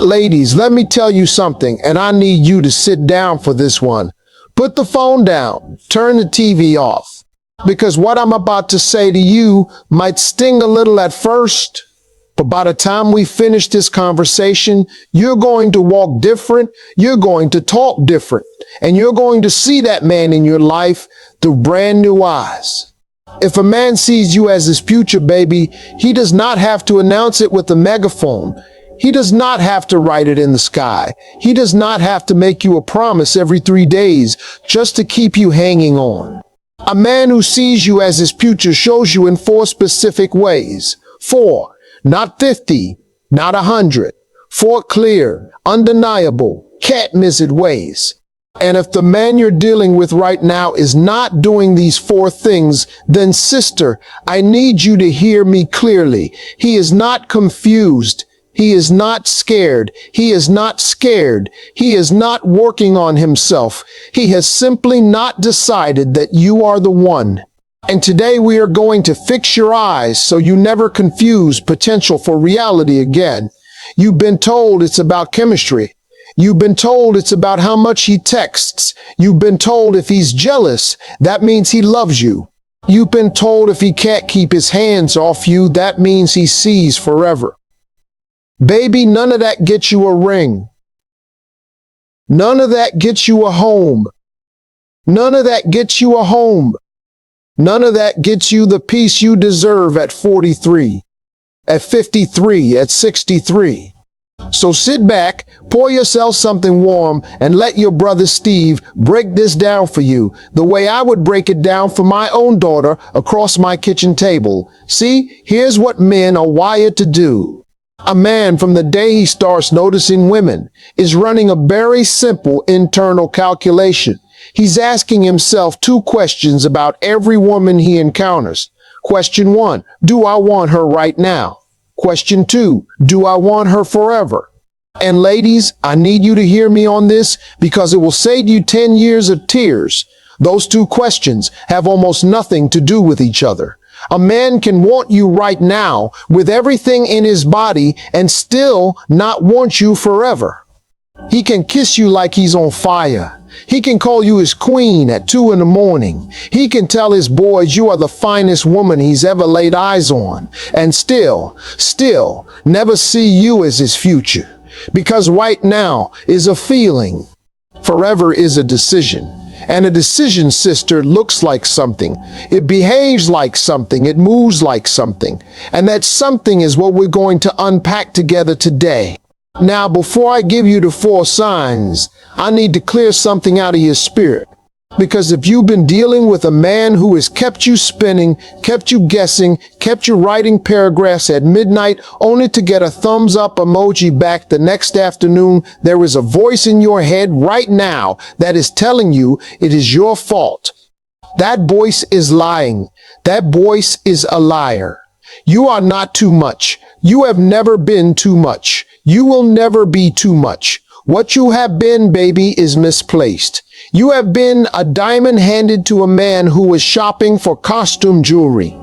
Ladies, let me tell you something, and I need you to sit down for this one. Put the phone down, turn the TV off, because what I'm about to say to you might sting a little at first, but by the time we finish this conversation, you're going to walk different, you're going to talk different, and you're going to see that man in your life through brand new eyes. If a man sees you as his future, baby, he does not have to announce it with a megaphone. He does not have to write it in the sky. He does not have to make you a promise every 3 days just to keep you hanging on. A man who sees you as his future shows you in 4 specific ways. 4. Not 50, not 100. 4 clear, undeniable, can't miss it ways. And if the man you're dealing with right now is not doing these 4 things, then sister, I need you to hear me clearly. He is not confused. He is not scared. He is not scared. He is not working on himself. He has simply not decided that you are the one. And today we are going to fix your eyes so you never confuse potential for reality again. You've been told it's about chemistry. You've been told it's about how much he texts. You've been told if he's jealous, that means he loves you. You've been told if he can't keep his hands off you, that means he sees forever. Baby, none of that gets you a ring. None of that gets you a home. None of that gets you a home. None of that gets you the peace you deserve at 43, at 53, at 63. So sit back, pour yourself something warm, and let your brother Steve break this down for you the way I would break it down for my own daughter across my kitchen table. See, here's what men are wired to do. A man, from the day he starts noticing women, is running a very simple internal calculation. He's asking himself 2 questions about every woman he encounters. Question 1, do I want her right now? Question 2, do I want her forever? And ladies, I need you to hear me on this because it will save you 10 years of tears. Those 2 questions have almost nothing to do with each other. A man can want you right now with everything in his body and still not want you forever. He can kiss you like he's on fire. He can call you his queen at 2 in the morning. He can tell his boys you are the finest woman he's ever laid eyes on, and still never see you as his future. Because right now is a feeling. Forever is a decision. And a decision, sister, looks like something. It behaves like something. It moves like something. And that something is what we're going to unpack together today. Now, before I give you the 4 signs, I need to clear something out of your spirit. Because if you've been dealing with a man who has kept you spinning, kept you guessing, kept you writing paragraphs at midnight only to get a thumbs up emoji back the next afternoon, there is a voice in your head right now that is telling you it is your fault. That voice is lying. That voice is a liar. You are not too much. You have never been too much. You will never be too much. What you have been, baby, is misplaced. You have been a diamond handed to a man who was shopping for costume jewelry.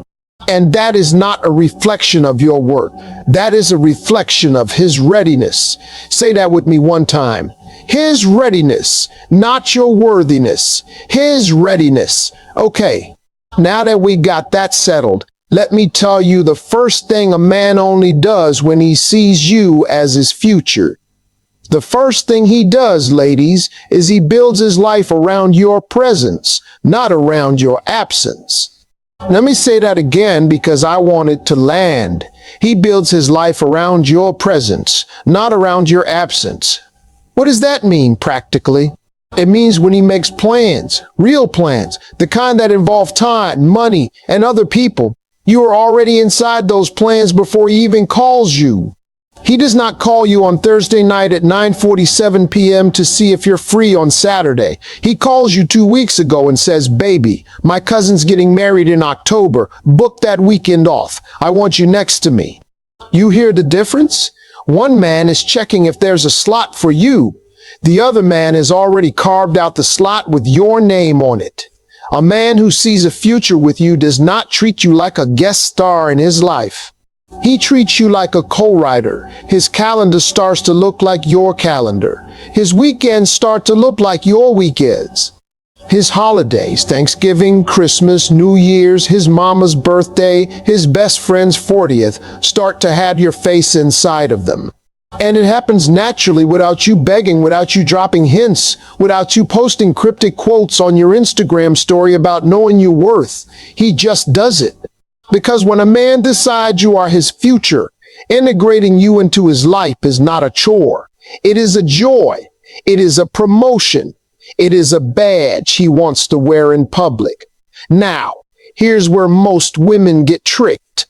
And that is not a reflection of your worth. That is a reflection of his readiness. Say that with me one time. His readiness, not your worthiness. His readiness. Okay, now that we got that settled, let me tell you the first thing a man only does when he sees you as his future. The first thing he does, ladies, is he builds his life around your presence, not around your absence. Let me say that again because I want it to land. He builds his life around your presence, not around your absence. What does that mean practically? It means when he makes plans, real plans, the kind that involve time, money, and other people, you are already inside those plans before he even calls you. He does not call you on Thursday night at 9:47 p.m. to see if you're free on Saturday. He calls you 2 weeks ago and says, baby, my cousin's getting married in October. Book that weekend off. I want you next to me. You hear the difference? One man is checking if there's a slot for you. The other man has already carved out the slot with your name on it. A man who sees a future with you does not treat you like a guest star in his life. He treats you like a co-writer. His calendar starts to look like your calendar. His weekends start to look like your weekends. His holidays, Thanksgiving, Christmas, New Year's, his mama's birthday, his best friend's 40th, start to have your face inside of them. And it happens naturally without you begging, without you dropping hints, without you posting cryptic quotes on your Instagram story about knowing your worth. He just does it. Because when a man decides you are his future, integrating you into his life is not a chore. It is a joy. It is a promotion. It is a badge he wants to wear in public. Now, here's where most women get tricked.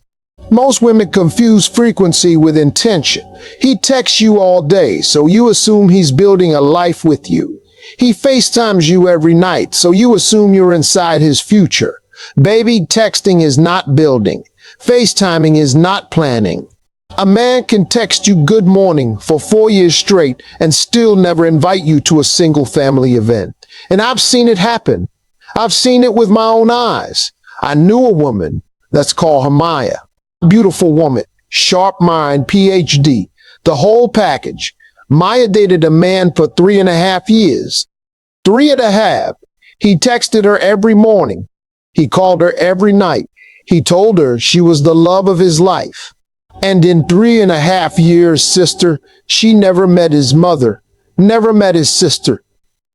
Most women confuse frequency with intention. He texts you all day, so you assume he's building a life with you. He FaceTimes you every night, so you assume you're inside his future. Baby, texting is not building. FaceTiming is not planning. A man can text you good morning for 4 years straight and still never invite you to a single family event. And I've seen it happen. I've seen it with my own eyes. I knew a woman, let's call her Maya. Beautiful woman, sharp mind, PhD, the whole package. Maya dated a man for 3.5 years. 3.5. He texted her every morning. He called her every night. He told her she was the love of his life. And in 3.5 years, sister, she never met his mother, never met his sister,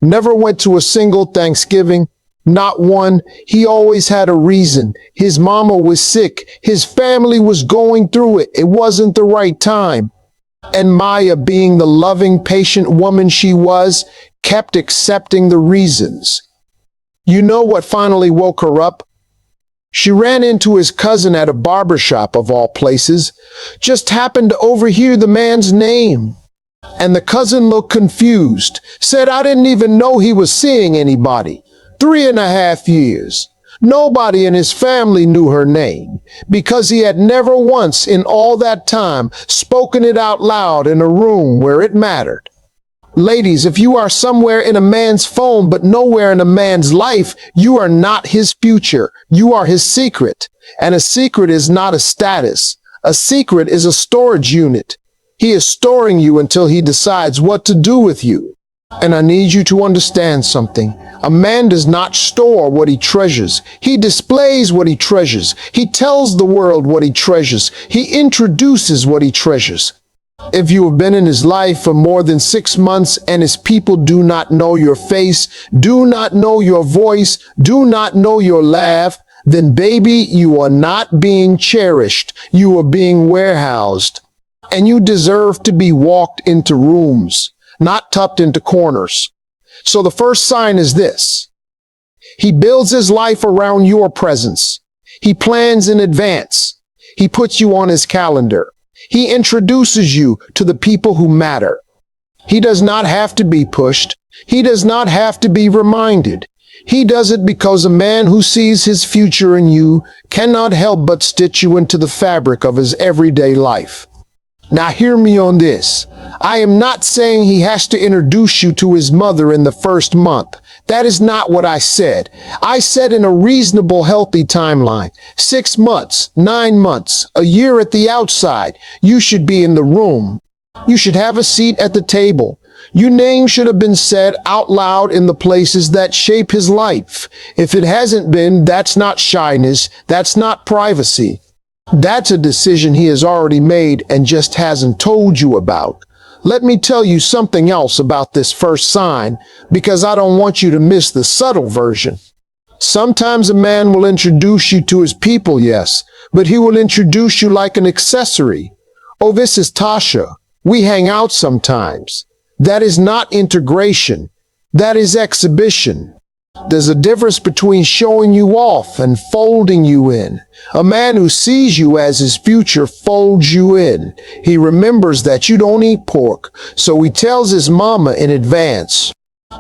never went to a single Thanksgiving, not one. He always had a reason. His mama was sick. His family was going through it. It wasn't the right time. And Maya, being the loving, patient woman she was, kept accepting the reasons. You know what finally woke her up? She ran into his cousin at a barbershop of all places, just happened to overhear the man's name. And the cousin looked confused, said, I didn't even know he was seeing anybody. 3.5 years. Nobody in his family knew her name, because he had never once in all that time spoken it out loud in a room where it mattered. Ladies, if you are somewhere in a man's phone but nowhere in a man's life, you are not his future. You are his secret. And a secret is not a status. A secret is a storage unit. He is storing you until he decides what to do with you. And I need you to understand something. A man does not store what he treasures. He displays what he treasures. He tells the world what he treasures. He introduces what he treasures. If you have been in his life for more than 6 months and his people do not know your face, do not know your voice, do not know your laugh, then baby, you are not being cherished. You are being warehoused. And you deserve to be walked into rooms, not tucked into corners. So the first sign is this. He builds his life around your presence. He plans in advance. He puts you on his calendar. He introduces you to the people who matter. He does not have to be pushed. He does not have to be reminded. He does it because a man who sees his future in you cannot help but stitch you into the fabric of his everyday life. Now hear me on this. I am not saying he has to introduce you to his mother in the first month. That is not what I said. I said in a reasonable, healthy timeline, 6 months, 9 months, a year at the outside, you should be in the room. You should have a seat at the table. Your name should have been said out loud in the places that shape his life. If it hasn't been, that's not shyness. That's not privacy. That's a decision he has already made and just hasn't told you about. Let me tell you something else about this first sign, because I don't want you to miss the subtle version. Sometimes a man will introduce you to his people, yes, but he will introduce you like an accessory. Oh, this is Tasha. We hang out sometimes. That is not integration. That is exhibition. There's a difference between showing you off and folding you in. A man who sees you as his future folds you in. He remembers that you don't eat pork, so he tells his mama in advance.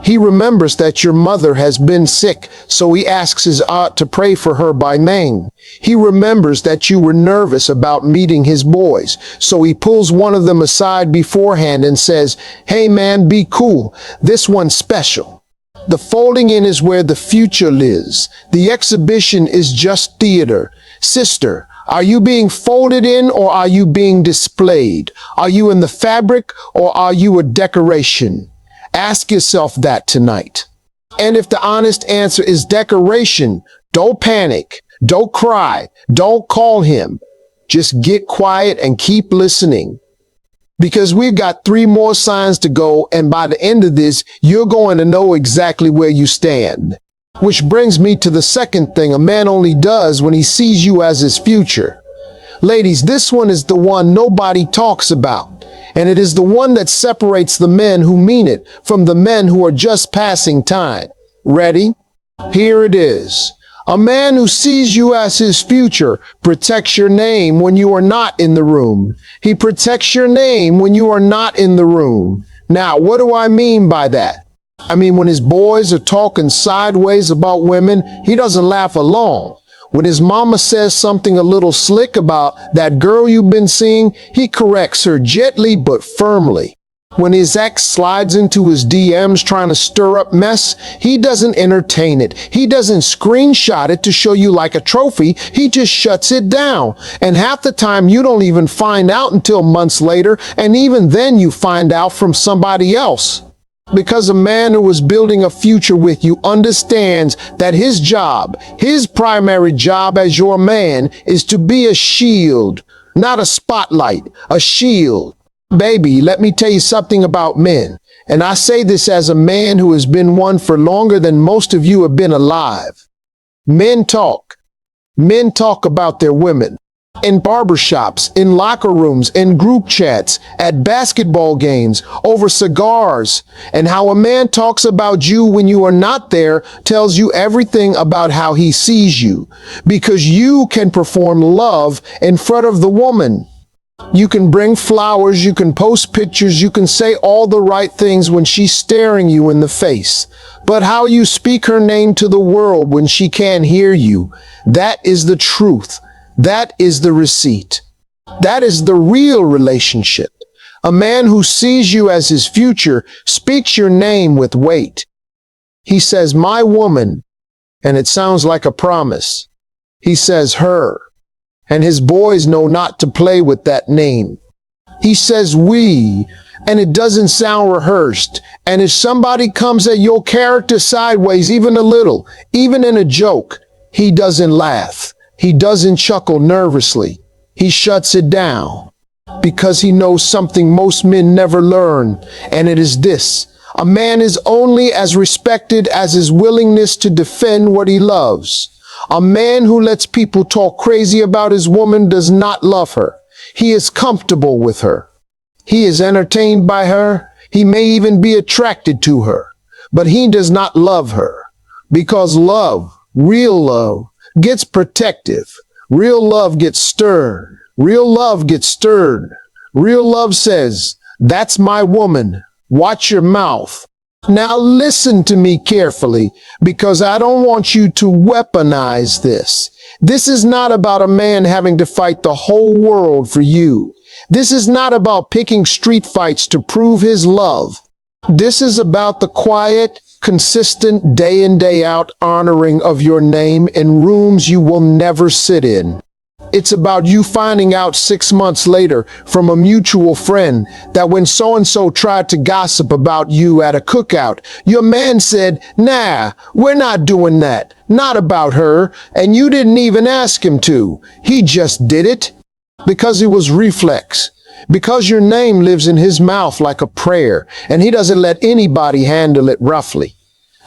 He remembers that your mother has been sick, so he asks his aunt to pray for her by name. He remembers that you were nervous about meeting his boys, so he pulls one of them aside beforehand and says, "Hey man, be cool. This one's special." The folding in is where the future lives. The exhibition is just theater. Sister, Are you being folded in or are you being displayed? Are you in the fabric or are you a decoration? Ask yourself that tonight. And if the honest answer is decoration, don't panic, don't cry, don't call him. Just get quiet and keep listening. Because we've got 3 more signs to go, and by the end of this, you're going to know exactly where you stand. Which brings me to the second thing a man only does when he sees you as his future. Ladies, this one is the one nobody talks about, and it is the one that separates the men who mean it from the men who are just passing time. Ready? Here it is. A man who sees you as his future protects your name when you are not in the room. He protects your name when you are not in the room. Now, what do I mean by that? I mean, when his boys are talking sideways about women, he doesn't laugh along. When his mama says something a little slick about that girl you've been seeing, he corrects her gently but firmly. When his ex slides into his DMs trying to stir up mess, he doesn't entertain it. He doesn't screenshot it to show you like a trophy. He just shuts it down. And half the time you don't even find out until months later, and even then you find out from somebody else. Because a man who is building a future with you understands that his job, his primary job as your man, is to be a shield, not a spotlight, a shield. Baby, let me tell you something about men. And I say this as a man who has been one for longer than most of you have been alive. Men talk. Men talk about their women. In barbershops, in locker rooms, in group chats, at basketball games, over cigars. And how a man talks about you when you are not there tells you everything about how he sees you. Because you can perform love in front of the woman. You can bring flowers, you can post pictures, you can say all the right things when she's staring you in the face. But how you speak her name to the world when she can't hear you, that is the truth. That is the receipt. That is the real relationship. A man who sees you as his future speaks your name with weight. He says, my woman, and it sounds like a promise. He says, her, and his boys know not to play with that name. He says, we, and it doesn't sound rehearsed. And if somebody comes at your character sideways, even a little, even in a joke, he doesn't laugh. He doesn't chuckle nervously. He shuts it down because he knows something most men never learn, and it is this. A man is only as respected as his willingness to defend what he loves. A man who lets people talk crazy about his woman does not love her. He is comfortable with her. He is entertained by her. He may even be attracted to her, but he does not love her because love, real love, gets protective. Real love gets stirred. Real love gets stirred. Real love says, that's my woman. Watch your mouth. Now listen to me carefully, because I don't want you to weaponize this. This is not about a man having to fight the whole world for you. This is not about picking street fights to prove his love. This is about the quiet, consistent day in, day out honoring of your name in rooms you will never sit in. It's about you finding out 6 months later from a mutual friend that when so-and-so tried to gossip about you at a cookout, your man said, nah, we're not doing that. Not about her. And you didn't even ask him to. He just did it because it was reflex. Because your name lives in his mouth like a prayer, and he doesn't let anybody handle it roughly.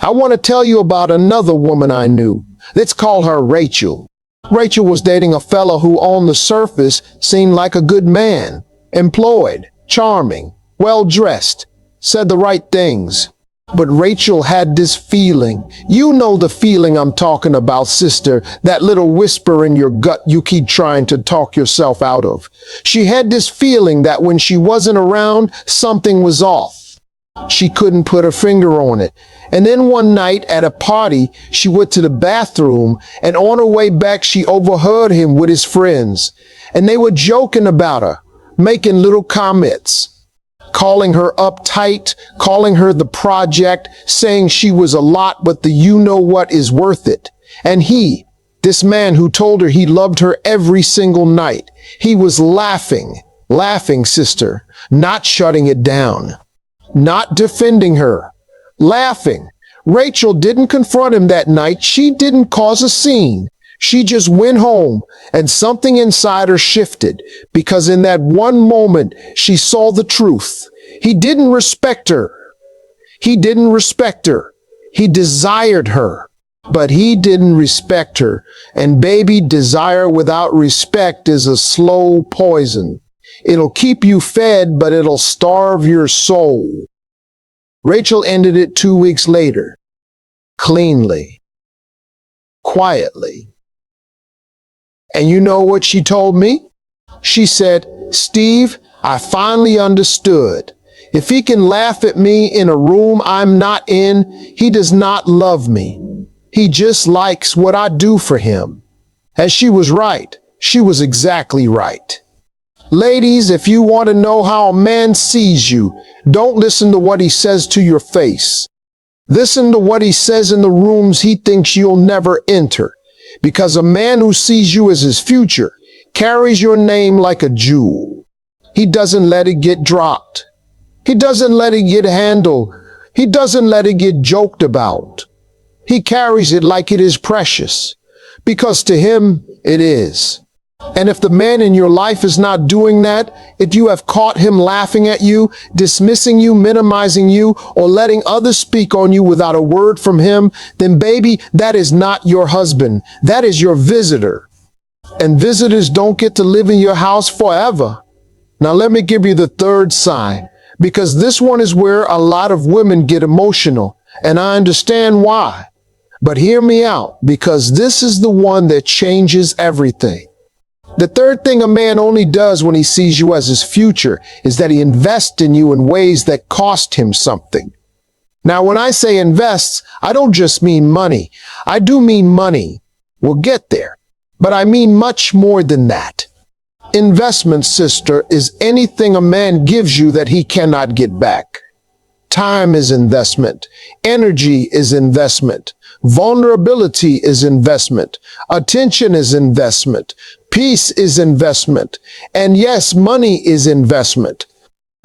I want to tell you about another woman I knew. Let's call her Rachel. Rachel was dating a fellow who on the surface seemed like a good man, employed, charming, well-dressed, said the right things. But Rachel had this feeling. You know the feeling I'm talking about, sister, that little whisper in your gut you keep trying to talk yourself out of. She had this feeling that when she wasn't around, something was off. She couldn't put her finger on it. And then one night at a party, she went to the bathroom, and on her way back, she overheard him with his friends. And they were joking about her, making little comments. Calling her uptight, calling her the project, saying she was a lot, but the you-know-what is worth it. And he, This man who told her he loved her every single night. He was laughing, sister, not shutting it down, not defending her, laughing. Rachel didn't confront him that night. She didn't cause a scene. She just went home, and something inside her shifted, because in that one moment she saw the truth. He didn't respect her. He didn't respect her. He desired her, but he didn't respect her. And baby, desire without respect is a slow poison. It'll keep you fed, but it'll starve your soul. Rachel ended it 2 weeks later, cleanly, quietly. And you know what she told me? She said, Steve, I finally understood. If he can laugh at me in a room I'm not in, he does not love me. He just likes what I do for him. And she was right. She was exactly right. Ladies, if you want to know how a man sees you, don't listen to what he says to your face. Listen to what he says in the rooms he thinks you'll never enter. Because a man who sees you as his future carries your name like a jewel. He doesn't let it get dropped. He doesn't let it get handled. He doesn't let it get joked about. He carries it like it is precious, because to him it is. And if the man in your life is not doing that, if you have caught him laughing at you, dismissing you, minimizing you, or letting others speak on you without a word from him, then baby, that is not your husband. That is your visitor. And visitors don't get to live in your house forever. Now let me give you the third sign, because this one is where a lot of women get emotional, and I understand why. But hear me out, because this is the one that changes everything. The third thing a man only does when he sees you as his future is that he invests in you in ways that cost him something. Now, when I say invests, I don't just mean money. I do mean money. We'll get there. But I mean much more than that. Investment, sister, is anything a man gives you that he cannot get back. Time is investment. Energy is investment. Vulnerability is investment. Attention is investment. Peace is investment. And yes, money is investment.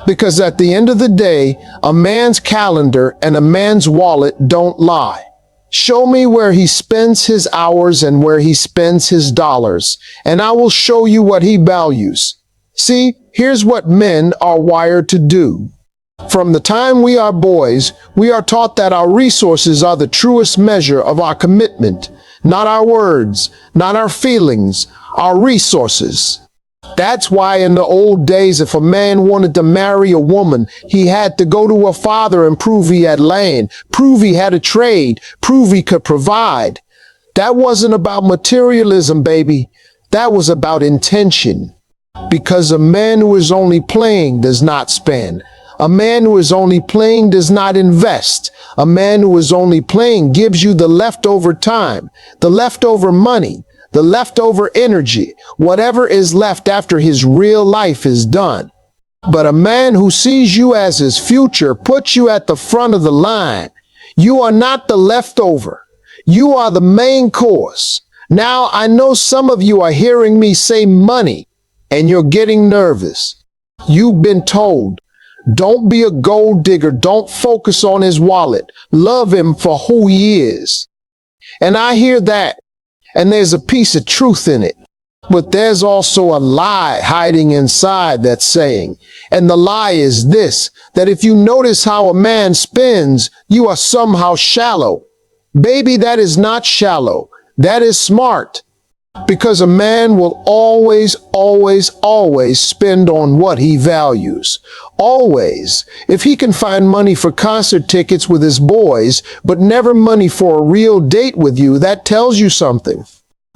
Because at the end of the day, a man's calendar and a man's wallet don't lie. Show me where he spends his hours and where he spends his dollars, and I will show you what he values. See, here's what men are wired to do. From the time we are boys, we are taught that our resources are the truest measure of our commitment, not our words, not our feelings, our resources. That's why in the old days, if a man wanted to marry a woman, he had to go to a father and prove he had land, prove he had a trade, prove he could provide. That wasn't about materialism, baby. That was about intention. Because a man who is only playing does not spend. A man who is only playing does not invest. A man who is only playing gives you the leftover time, the leftover money, the leftover energy, whatever is left after his real life is done. But a man who sees you as his future puts you at the front of the line. You are not the leftover. You are the main course. Now, I know some of you are hearing me say money, and you're getting nervous. You've been told, don't be a gold digger. Don't focus on his wallet. Love him for who he is. And I hear that, and there's a piece of truth in it. But there's also a lie hiding inside that saying. And the lie is this, that if you notice how a man spends, you are somehow shallow. Baby, that is not shallow. That is smart. Because a man will always spend on what he values. Always. If he can find money for concert tickets with his boys, but never money for a real date with you, that tells you something.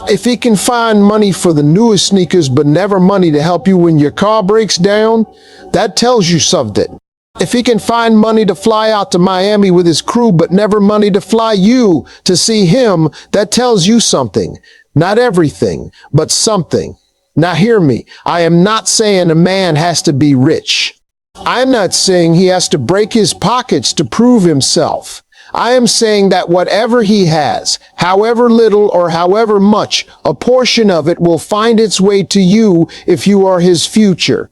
If he can find money for the newest sneakers, but never money to help you when your car breaks down, that tells you something. If he can find money to fly out to Miami with his crew, but never money to fly you to see him, that tells you something. Not everything, but something. Now hear me. I am not saying a man has to be rich. I'm not saying he has to break his pockets to prove himself. I am saying that whatever he has, however little or however much, a portion of it will find its way to you if you are his future.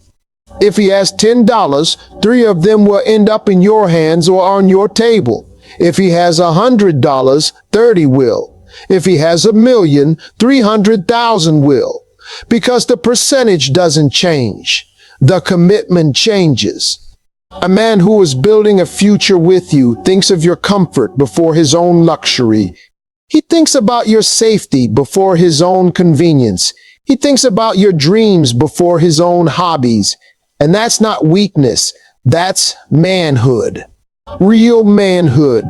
If he has $10, 3 of them will end up in your hands or on your table. If he has $100, 30 will. If he has $1,000,000, 300,000 will. Because the percentage doesn't change. The commitment changes. A man who is building a future with you thinks of your comfort before his own luxury. He thinks about your safety before his own convenience. He thinks about your dreams before his own hobbies. And that's not weakness. That's manhood. Real manhood.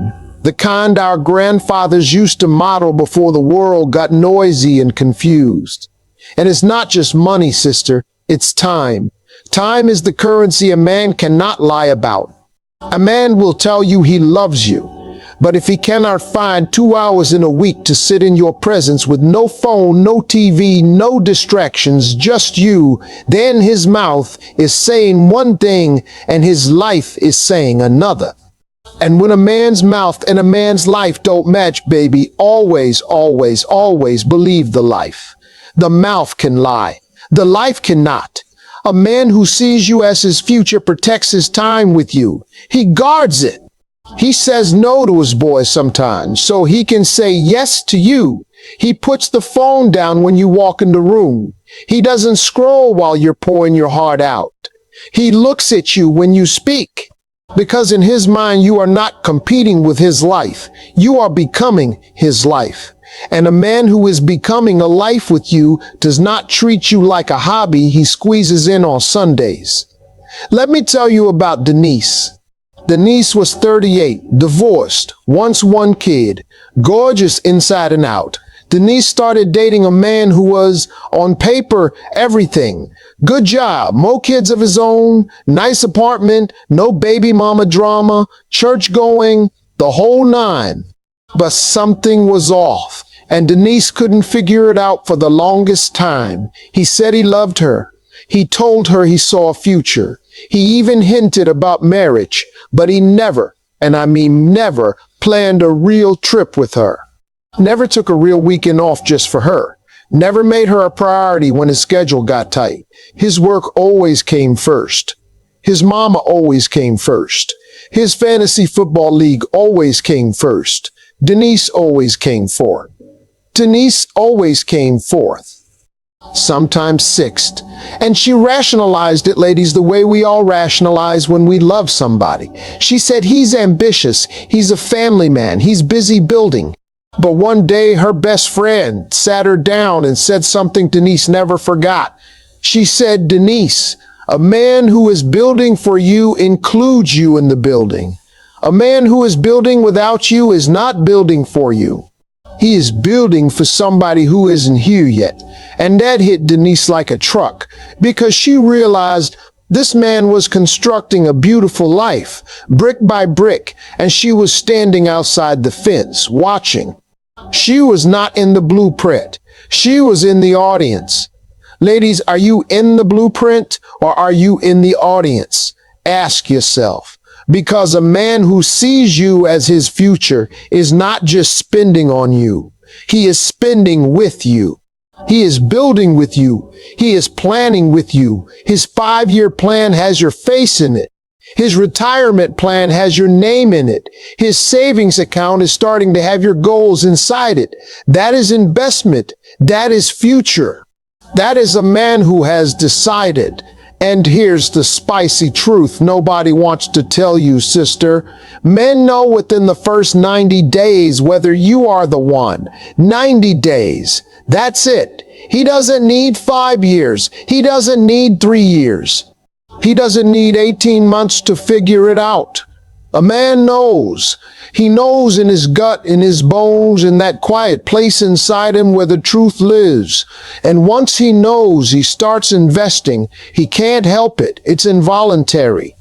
The kind our grandfathers used to model before the world got noisy and confused. And it's not just money, sister. It's time. Time is the currency a man cannot lie about. A man will tell you he loves you, but if he cannot find 2 hours in a week to sit in your presence with no phone, no TV, no distractions, just you, then his mouth is saying one thing and his life is saying another. And when a man's mouth and a man's life don't match, baby, always, always, always believe the life. The mouth can lie. The life cannot. A man who sees you as his future protects his time with you. He guards it. He says no to his boys sometimes so he can say yes to you. He puts the phone down when you walk in the room. He doesn't scroll while you're pouring your heart out. He looks at you when you speak. Because in his mind, you are not competing with his life. You are becoming his life. And a man who is becoming a life with you does not treat you like a hobby he squeezes in on Sundays. Let me tell you about Denise. Denise was 38, divorced, once one kid, gorgeous inside and out. Denise started dating a man who was, on paper, everything. Good job, more kids of his own, nice apartment, no baby mama drama, church going, the whole nine. But something was off, and Denise couldn't figure it out for the longest time. He said he loved her. He told her he saw a future. He even hinted about marriage, but he never, and I mean never, planned a real trip with her. Never took a real weekend off just for her. Never made her a priority when his schedule got tight. His work always came first. His mama always came first. His fantasy football league always came first. Denise always came fourth. Denise always came fourth. Sometimes sixth. And she rationalized it, ladies, the way we all rationalize when we love somebody. She said, he's ambitious. He's a family man. He's busy building. But one day her best friend sat her down and said something Denise never forgot. She said, Denise, a man who is building for you includes you in the building. A man who is building without you is not building for you. He is building for somebody who isn't here yet. And that hit Denise like a truck because she realized this man was constructing a beautiful life, brick by brick, and she was standing outside the fence, watching. She was not in the blueprint. She was in the audience. Ladies, are you in the blueprint or are you in the audience? Ask yourself. Because a man who sees you as his future is not just spending on you. He is spending with you. He is building with you. He is planning with you. His 5-year plan has your face in it. His retirement plan has your name in it. His savings account is starting to have your goals inside it. That is investment. That is future. That is a man who has decided. And here's the spicy truth nobody wants to tell you, sister. Men know within the first 90 days whether you are the one. 90 days. That's it. He doesn't need 5 years. He doesn't need 3 years. He doesn't need 18 months to figure it out. A man knows. He knows in his gut, in his bones, in that quiet place inside him where the truth lives. And once he knows, he starts investing. He can't help it. It's involuntary.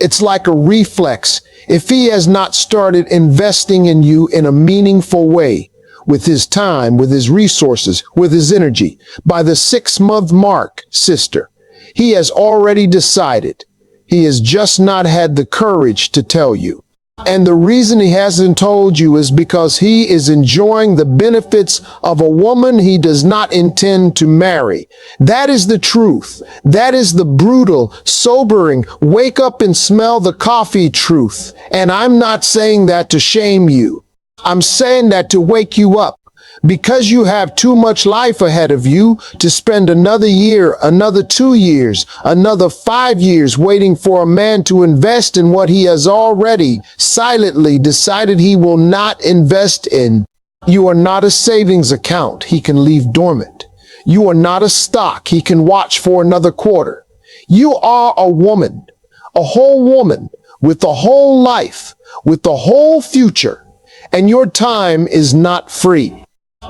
It's like a reflex. If he has not started investing in you in a meaningful way, with his time, with his resources, with his energy, by the 6-month mark, sister, he has already decided. He has just not had the courage to tell you. And the reason he hasn't told you is because he is enjoying the benefits of a woman he does not intend to marry. That is the truth. That is the brutal, sobering, wake up and smell the coffee truth. And I'm not saying that to shame you. I'm saying that to wake you up. Because you have too much life ahead of you to spend another year, another 2 years, another 5 years waiting for a man to invest in what he has already silently decided he will not invest in. You are not a savings account he can leave dormant. You are not a stock he can watch for another quarter. You are a woman, a whole woman with a whole life, with the whole future, and your time is not free.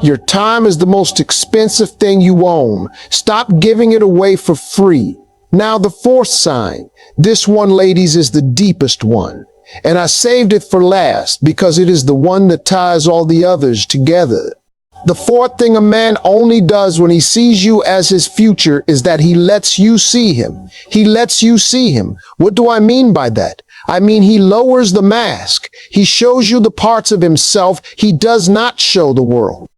Your time is the most expensive thing you own. Stop giving it away for free. Now the fourth sign. This one, ladies, is the deepest one. And I saved it for last because it is the one that ties all the others together. The fourth thing a man only does when he sees you as his future is that he lets you see him. He lets you see him. What do I mean by that? I mean, he lowers the mask. He shows you the parts of himself he does not show the world.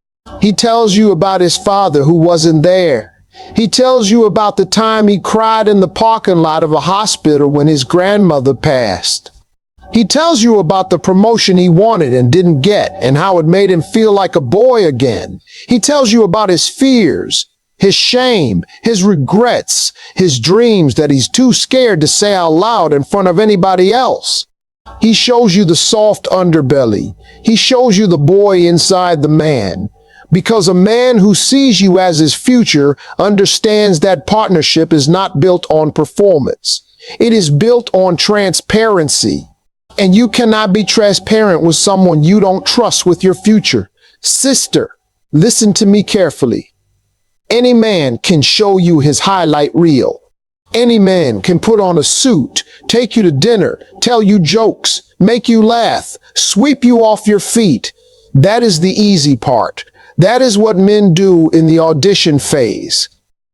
He tells you about his father who wasn't there. He tells you about the time he cried in the parking lot of a hospital when his grandmother passed. He tells you about the promotion he wanted and didn't get and how it made him feel like a boy again. He tells you about his fears, his shame, his regrets, his dreams that he's too scared to say out loud in front of anybody else. He shows you the soft underbelly. He shows you the boy inside the man. Because a man who sees you as his future understands that partnership is not built on performance. It is built on transparency. And you cannot be transparent with someone you don't trust with your future. Sister, listen to me carefully. Any man can show you his highlight reel. Any man can put on a suit, take you to dinner, tell you jokes, make you laugh, sweep you off your feet. That is the easy part. That is what men do in the audition phase.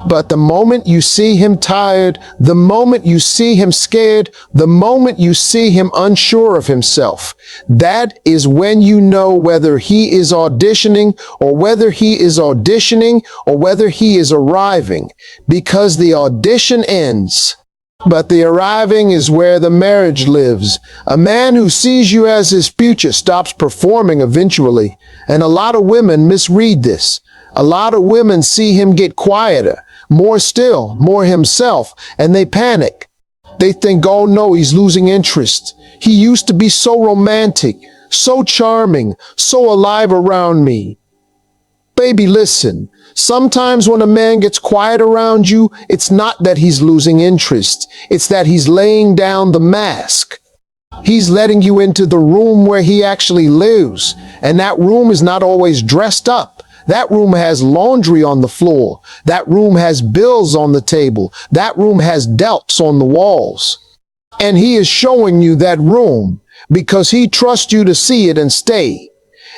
But the moment you see him tired, the moment you see him scared, the moment you see him unsure of himself, that is when you know whether he is auditioning or whether he is auditioning or whether he is arriving, because the audition ends. But the arriving is where the marriage lives. A man who sees you as his future stops performing eventually. And a lot of women misread this. A lot of women see him get quieter, more still, more himself, and they panic. They think, oh no, he's losing interest. He used to be so romantic, so charming, so alive around me. Baby, listen. Sometimes when a man gets quiet around you, it's not that he's losing interest. It's that he's laying down the mask. He's letting you into the room where he actually lives. And that room is not always dressed up. That room has laundry on the floor. That room has bills on the table. That room has doubts on the walls. And he is showing you that room because he trusts you to see it and stay.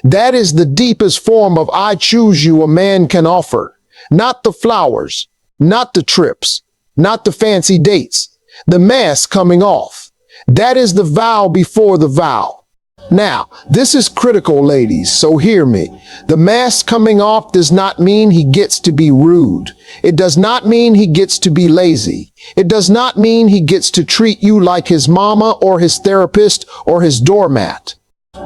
That is the deepest form of I choose you a man can offer. Not the flowers, not the trips, not the fancy dates, the mask coming off. That is the vow before the vow. Now, this is critical, ladies, so hear me. The mask coming off does not mean he gets to be rude. It does not mean he gets to be lazy. It does not mean he gets to treat you like his mama or his therapist or his doormat.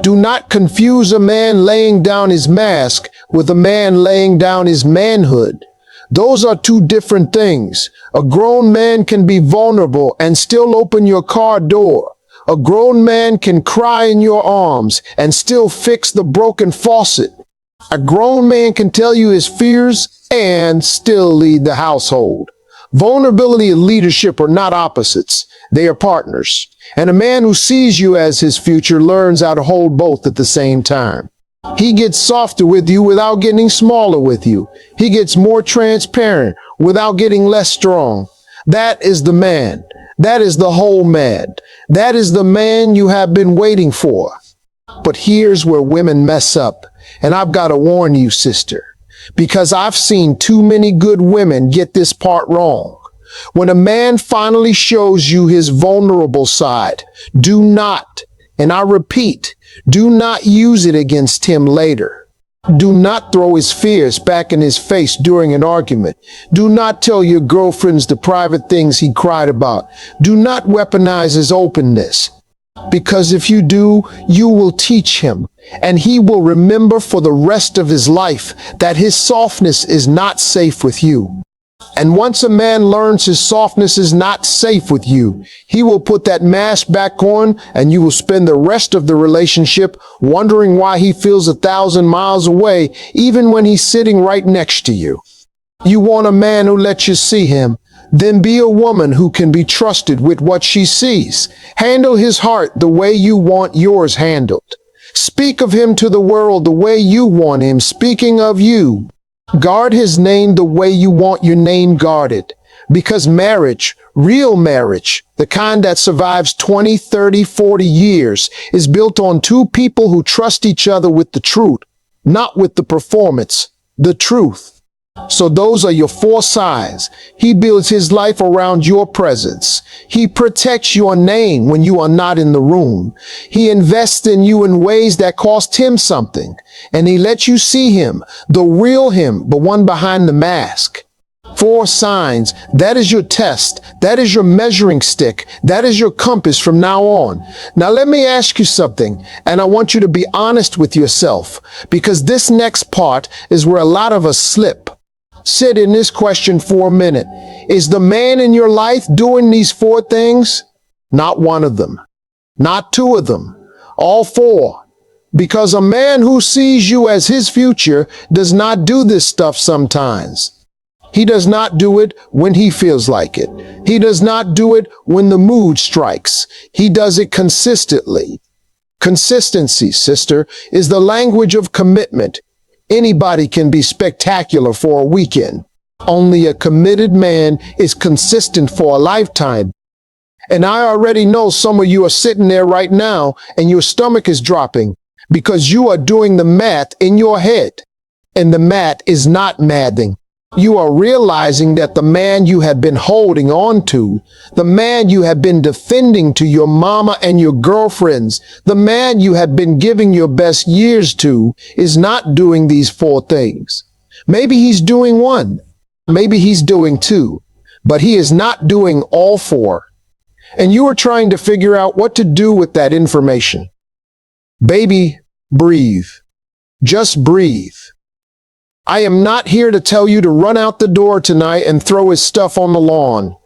Do not confuse a man laying down his mask with a man laying down his manhood. Those are two different things. A grown man can be vulnerable and still open your car door. A grown man can cry in your arms and still fix the broken faucet. A grown man can tell you his fears and still lead the household. Vulnerability and leadership are not opposites. They are partners. And a man who sees you as his future learns how to hold both at the same time. He gets softer with you without getting smaller with you. He gets more transparent without getting less strong. That is the man. That is the whole man. That is the man you have been waiting for. But here's where women mess up. And I've got to warn you, sister, because I've seen too many good women get this part wrong. When a man finally shows you his vulnerable side, do not, And I repeat, do not use it against him later. Do not throw his fears back in his face during an argument. Do not tell your girlfriends the private things he cried about. Do not weaponize his openness. Because if you do, you will teach him, and he will remember for the rest of his life that his softness is not safe with you. And once a man learns his softness is not safe with you, he will put that mask back on, and you will spend the rest of the relationship wondering why he feels 1,000 miles away, even when he's sitting right next to you. You want a man who lets you see him. Then be a woman who can be trusted with what she sees. Handle his heart the way you want yours handled. Speak of him to the world the way you want him speaking of you. Guard his name the way you want your name guarded. Because marriage, real marriage, the kind that survives 20, 30, 40 years, is built on two people who trust each other with the truth, not with the performance, the truth. So those are your 4 signs. He builds his life around your presence. He protects your name when you are not in the room. He invests in you in ways that cost him something. And he lets you see him, the real him, the one behind the mask. 4 signs. That is your test. That is your measuring stick. That is your compass from now on. Now let me ask you something, and I want you to be honest with yourself, because this next part is where a lot of us slip. Sit in this question for a minute. Is the man in your life doing these 4 things? Not one of them. Not 2 of them. All 4. Because a man who sees you as his future does not do this stuff sometimes. He does not do it when he feels like it. He does not do it when the mood strikes. He does it consistently. Consistency, sister, is the language of commitment. Anybody can be spectacular for a weekend. Only a committed man is consistent for a lifetime. And I already know some of you are sitting there right now and your stomach is dropping because you are doing the math in your head. And the math is not mathing. You are realizing that the man you have been holding on to, the man you have been defending to your mama and your girlfriends, the man you have been giving your best years to, is not doing these 4 things. Maybe he's doing 1. Maybe he's doing 2. But he is not doing all 4. And you are trying to figure out what to do with that information. Baby, breathe. Just breathe. I am not here to tell you to run out the door tonight and throw his stuff on the lawn.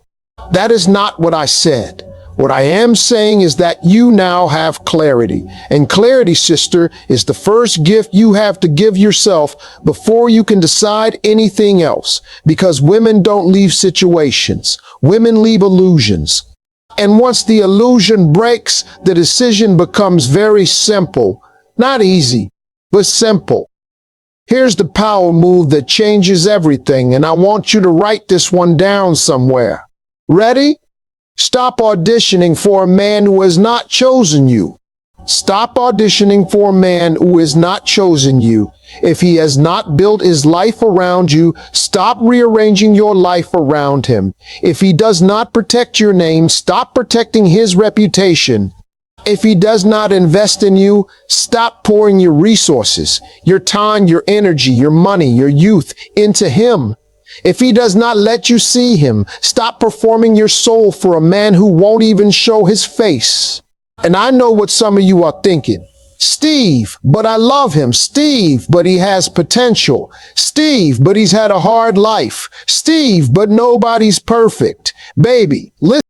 That is not what I said. What I am saying is that you now have clarity. And clarity, sister, is the first gift you have to give yourself before you can decide anything else. Because women don't leave situations. Women leave illusions. And once the illusion breaks, the decision becomes very simple. Not easy, but simple. Here's the power move that changes everything, and I want you to write this one down somewhere. Ready? Stop auditioning for a man who has not chosen you. Stop auditioning for a man who has not chosen you. If he has not built his life around you, stop rearranging your life around him. If he does not protect your name, stop protecting his reputation. If he does not invest in you, stop pouring your resources, your time, your energy, your money, your youth into him. If he does not let you see him, stop performing your soul for a man who won't even show his face. And I know what some of you are thinking. Steve, but I love him. Steve, but he has potential. Steve, but he's had a hard life. Steve, but nobody's perfect. Baby, listen.